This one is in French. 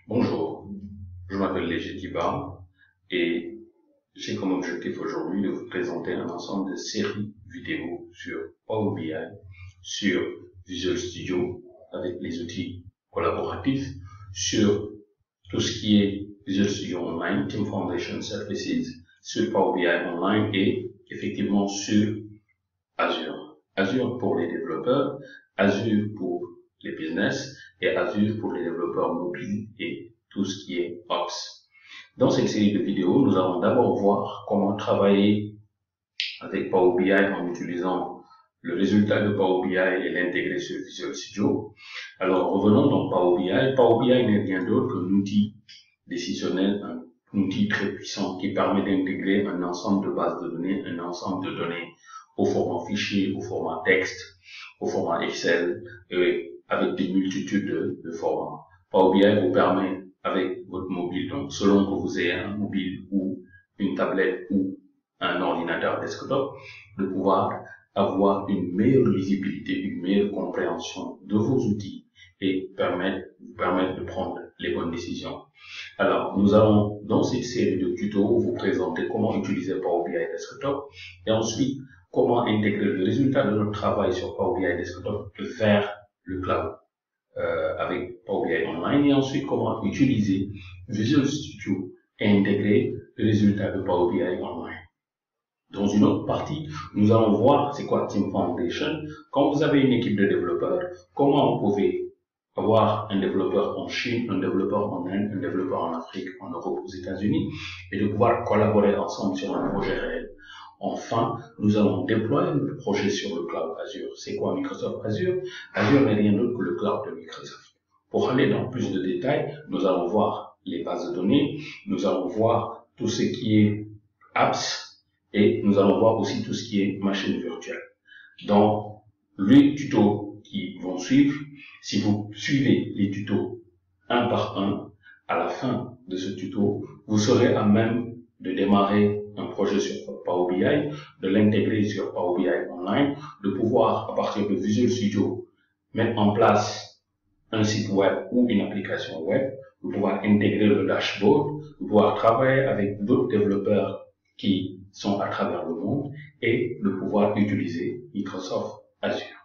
Bonjour, je m'appelle Léger Kiba et j'ai comme objectif aujourd'hui de vous présenter un ensemble de séries vidéo sur Power BI, sur Visual Studio avec les outils collaboratifs, sur tout ce qui est Visual Studio Online, Team Foundation Services, sur Power BI Online et effectivement sur Azure. Azure pour les développeurs, Azure pour les business et Azure pour les développeurs mobiles et tout ce qui est Ops. Dans cette série de vidéos, nous allons d'abord voir comment travailler avec Power BI en utilisant le résultat de Power BI et l'intégrer sur Visual Studio. Alors revenons dans Power BI. Power BI n'est rien d'autre qu'un outil décisionnel, un outil très puissant qui permet d'intégrer un ensemble de bases de données, un ensemble de données au format fichier, au format texte, au format Excel, et avec des multitudes de formats. Power BI vous permet, avec votre mobile, donc selon que vous ayez un mobile ou une tablette ou un ordinateur desktop, de pouvoir avoir une meilleure lisibilité, une meilleure compréhension de vos outils et vous permettre de prendre les bonnes décisions. Alors, nous allons, dans cette série de tutos, vous présenter comment utiliser Power BI Desktop et ensuite comment intégrer le résultat de notre travail sur Power BI Desktop vers le cloud avec Power BI Online et ensuite comment utiliser Visual Studio et intégrer le résultat de Power BI Online. Dans une autre partie, nous allons voir c'est quoi Team Foundation. Quand vous avez une équipe de développeurs, comment vous pouvez avoir un développeur en Chine, un développeur en Inde, un développeur en Afrique, en Europe, aux États-Unis, et de pouvoir collaborer ensemble sur un projet réel. Enfin, nous allons déployer notre projet sur le cloud Azure. C'est quoi Microsoft Azure? Azure n'est rien d'autre que le cloud de Microsoft. Pour aller dans plus de détails, nous allons voir les bases de données, nous allons voir tout ce qui est apps et nous allons voir aussi tout ce qui est machine virtuelle. Dans les tutos qui vont suivre, si vous suivez les tutos un par un, à la fin de ce tuto, vous serez à même de démarrer un projet sur Power BI, de l'intégrer sur Power BI Online, de pouvoir, à partir de Visual Studio, mettre en place un site web ou une application web, de pouvoir intégrer le dashboard, de pouvoir travailler avec d'autres développeurs qui sont à travers le monde et de pouvoir utiliser Microsoft Azure.